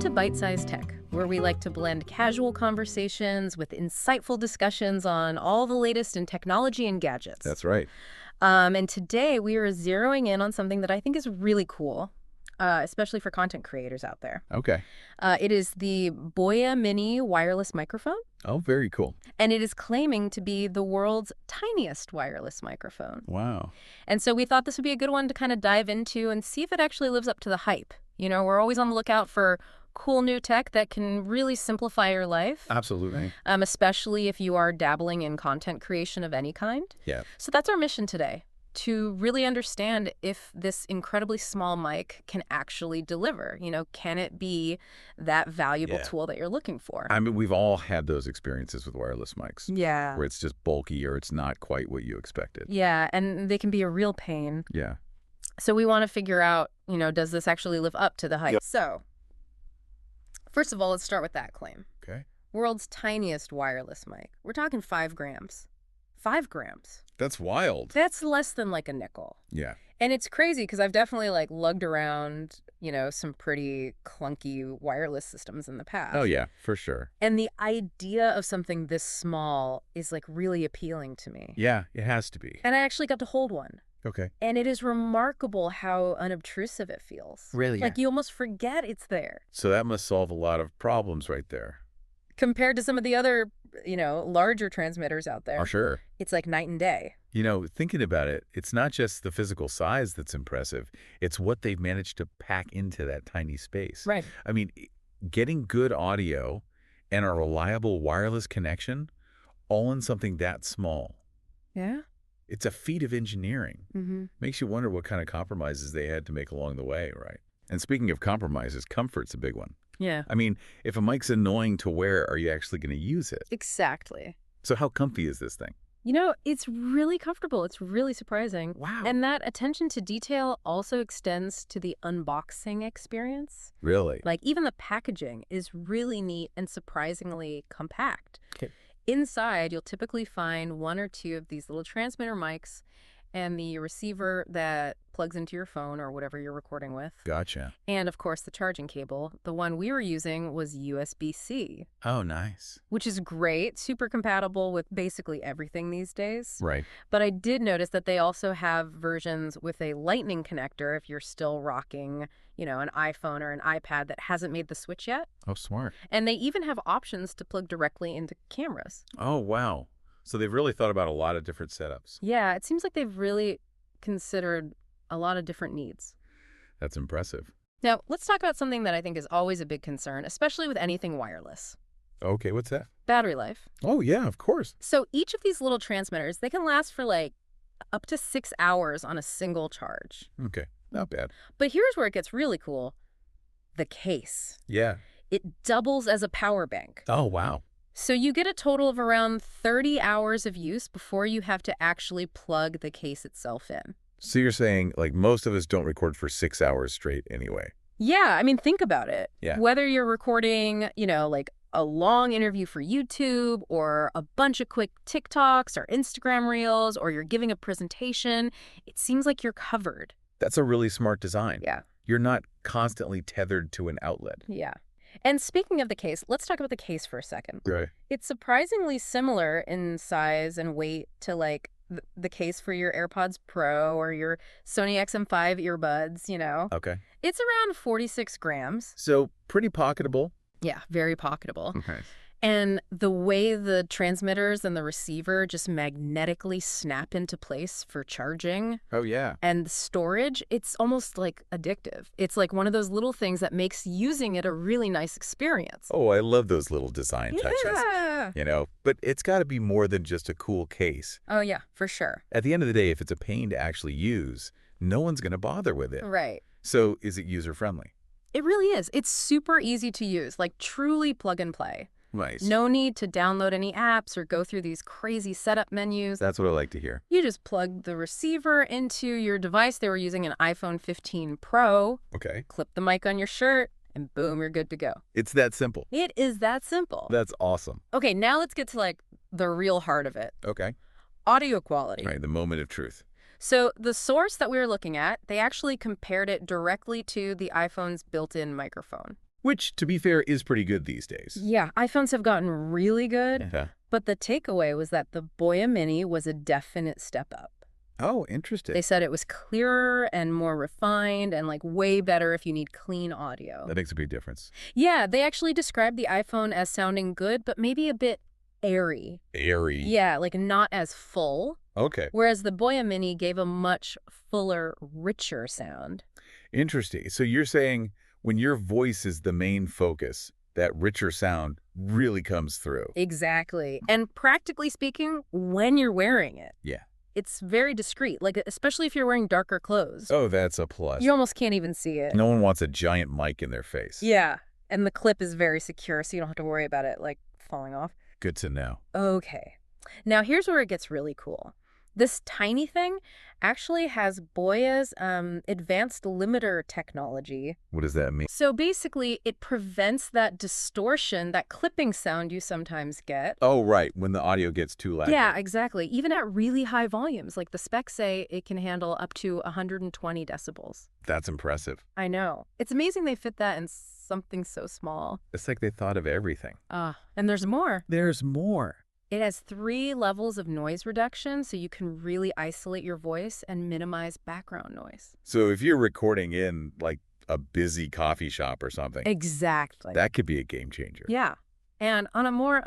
to Byte-Sized Tech, where we like to blend casual conversations with insightful discussions on all the latest in technology and gadgets. That's right. And today we are zeroing in on something that I think is really cool, especially for content creators out there. Okay. It is the Boya Mini wireless microphone, Oh, very cool. and it is claiming to be the world's tiniest wireless microphone. Wow. And so we thought this would be a good one to kind of dive into and see if it actually lives up to the hype. You know, we're always on the lookout for cool new tech that can really simplify your life, Absolutely. especially if you are dabbling in content creation of any kind. Yeah. So that's our mission today, to really understand if this incredibly small mic can actually deliver. You know, can it be that valuable tool that you're looking for? I mean, we've all had those experiences with wireless mics Yeah. where it's just bulky or it's not quite what you expected. Yeah, and they can be a real pain. Yeah. So we want to figure out, you know, does this actually live up to the hype? Yep. So, first of all, let's start with that claim. Okay. World's tiniest wireless mic. We're talking 5 grams. 5 grams. That's wild. That's less than like a nickel. Yeah. And it's crazy because I've definitely like lugged around, you know, some pretty clunky wireless systems in the past. Oh, yeah, for sure. And the idea of something this small is like really appealing to me. Yeah, it has to be. And I actually got to hold one. Okay. And it is remarkable how unobtrusive it feels. Really? Like you almost forget it's there. So that must solve a lot of problems right there. Compared to some of the other, you know, larger transmitters out there. Oh, sure. It's like night and day. You know, thinking about it, it's not just the physical size that's impressive. It's what they've managed to pack into that tiny space. Right. I mean, getting good audio and a reliable wireless connection all in something that small. Yeah. It's a feat of engineering. Mm-hmm. Makes you wonder what kind of compromises they had to make along the way, right? And speaking of compromises, comfort's a big one. Yeah. I mean, if a mic's annoying to wear, are you actually going to use it? Exactly. So how comfy is this thing? You know, it's really comfortable. It's really surprising. Wow. And that attention to detail also extends to the unboxing experience. Really? Like even the packaging is really neat and surprisingly compact. Okay. Inside, you'll typically find 1 or 2 of these little transmitter mics and the receiver that plugs into your phone or whatever you're recording with. Gotcha. And of course, the charging cable. The one we were using was USB-C, Oh, nice. which is great, super compatible with basically everything these days. Right. But I did notice that they also have versions with a lightning connector if you're still rocking, you know, an iPhone or an iPad that hasn't made the switch yet. Oh, smart. And they even have options to plug directly into cameras. Oh, wow. So they've really thought about a lot of different setups. Yeah, it seems like they've really considered a lot of different needs. That's impressive. Now, let's talk about something that I think is always a big concern, especially with anything wireless. Okay, what's that? Battery life. Oh, yeah, of course. So each of these little transmitters, they can last for like up to 6 hours on a single charge. Okay, not bad. But here's where it gets really cool. The case. Yeah. It doubles as a power bank. Oh, wow. So you get a total of around 30 hours of use before you have to actually plug the case itself in. So you're saying, like, most of us don't record for 6 hours straight anyway. Yeah, I mean, think about it. Yeah. Whether you're recording, you know, like a long interview for YouTube or a bunch of quick TikToks or Instagram reels, or you're giving a presentation, it seems like you're covered. That's a really smart design. Yeah. You're not constantly tethered to an outlet. Yeah. And speaking of the case, let's talk about the case for a second. Right. It's surprisingly similar in size and weight to like the case for your AirPods Pro or your Sony XM5 earbuds, you know. Okay. It's around 46 grams. So pretty pocketable. Yeah, very pocketable. Okay. And the way the transmitters and the receiver just magnetically snap into place for charging Oh, yeah. and storage, it's almost like addictive. It's like one of those little things that makes using it a really nice experience. Oh, I love those little design touches. Yeah. You know, but it's got to be more than just a cool case. Oh, yeah, for sure. At the end of the day, if it's a pain to actually use, no one's going to bother with it. Right. So is it user-friendly? It really is. It's super easy to use, like truly plug and play. Nice. No need to download any apps or go through these crazy setup menus. That's what I like to hear. You just plug the receiver into your device. They were using an iPhone 15 Pro, Okay. clip the mic on your shirt, and boom, you're good to go. It's that simple. It is that simple. That's awesome. Okay, now let's get to like the real heart of it. Okay. Audio quality. Right, the moment of truth. So the source that we were looking at, they actually compared it directly to the iPhone's built-in microphone. which, to be fair, is pretty good these days. Yeah, iPhones have gotten really good, Yeah. but the takeaway was that the Boya Mini was a definite step up. Oh, interesting. They said it was clearer and more refined and like way better if you need clean audio. That makes a big difference. Yeah, they actually described the iPhone as sounding good, but maybe a bit airy. Airy. Yeah, like not as full. Okay. Whereas the Boya Mini gave a much fuller, richer sound. Interesting. So you're saying when your voice is the main focus, that richer sound really comes through. Exactly. And practically speaking, when you're wearing it. Yeah. It's very discreet, like especially if you're wearing darker clothes. Oh, that's a plus. You almost can't even see it. No one wants a giant mic in their face. Yeah, and the clip is very secure, so you don't have to worry about it, like, falling off. Good to know. Okay. Now, here's where it gets really cool. This tiny thing actually has Boya's advanced limiter technology. What does that mean? So basically, it prevents that distortion, that clipping sound you sometimes get. Oh, right. When the audio gets too loud. Yeah, exactly. Even at really high volumes. Like the specs say it can handle up to 120 decibels. That's impressive. I know. It's amazing they fit that in something so small. It's like they thought of everything. And there's more. There's more. It has 3 levels of noise reduction, so you can really isolate your voice and minimize background noise. So if you're recording in, like, a busy coffee shop or something, Exactly. that could be a game changer. Yeah. And on a more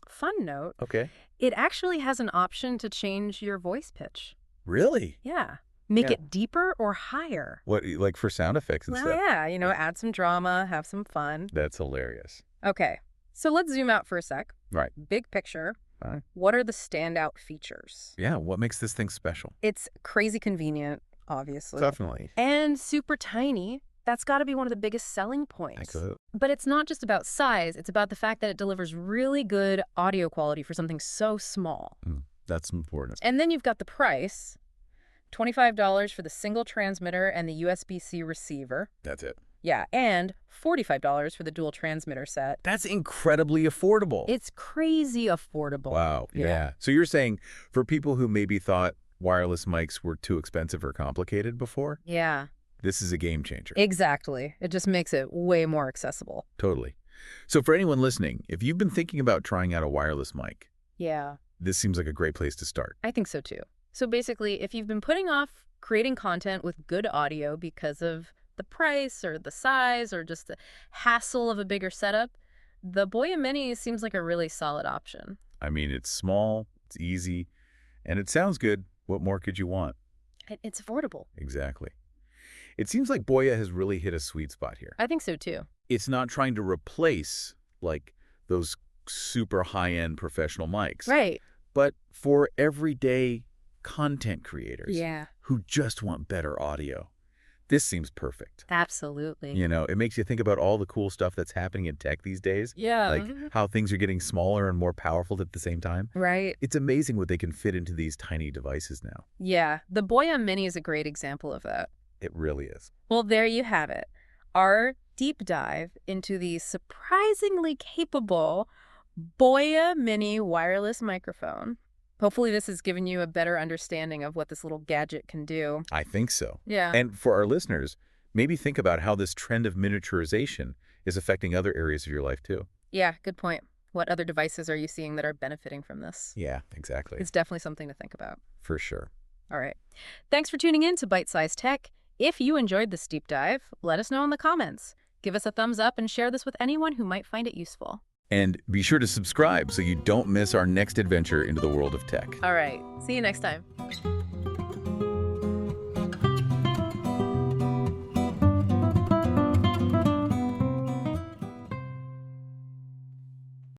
fun note, Okay. it actually has an option to change your voice pitch. Really? Yeah. Make Yeah. it deeper or higher. What, like for sound effects and Well, stuff? yeah, add some drama, have some fun. That's hilarious. Okay. So let's zoom out for a sec. Right. Big picture. All right. What are the standout features? Yeah, what makes this thing special? It's crazy convenient, obviously. Definitely. And super tiny. That's got to be one of the biggest selling points. I could. But it's not just about size. It's about the fact that it delivers really good audio quality for something so small. That's important. And then you've got the price. $25 for the single transmitter and the USB-C receiver. That's it. Yeah, and $45 for the dual transmitter set. That's incredibly affordable. It's crazy affordable. Wow. Yeah. So you're saying for people who maybe thought wireless mics were too expensive or complicated before, Yeah, this is a game changer. exactly. It just makes it way more accessible. Totally. So for anyone listening, if you've been thinking about trying out a wireless mic, Yeah, this seems like a great place to start. I think so too. So basically, if you've been putting off creating content with good audio because of the price or the size or just the hassle of a bigger setup, the Boya Mini seems like a really solid option. I mean, it's small, it's easy, and it sounds good. What more could you want? It's affordable. Exactly. It seems like Boya has really hit a sweet spot here. I think so too. It's not trying to replace, like, those super high-end professional mics. Right. But for everyday content creators Yeah, who just want better audio, this seems perfect. absolutely. You know, it makes you think about all the cool stuff that's happening in tech these days, Yeah. like how things are getting smaller and more powerful at the same time. Right. It's amazing what they can fit into these tiny devices now. Yeah, the Boya Mini is a great example of that. It really is. Well, there you have it. Our deep dive into the surprisingly capable Boya Mini wireless microphone. Hopefully this has given you a better understanding of what this little gadget can do. I think so. Yeah. And for our listeners, maybe think about how this trend of miniaturization is affecting other areas of your life too. Yeah, good point. What other devices are you seeing that are benefiting from this? Yeah, exactly. It's definitely something to think about. For sure. All right. Thanks for tuning in to Byte-Sized Tech. If you enjoyed this deep dive, let us know in the comments. Give us a thumbs up and share this with anyone who might find it useful. And be sure to subscribe so you don't miss our next adventure into the world of tech. All right. See you next time.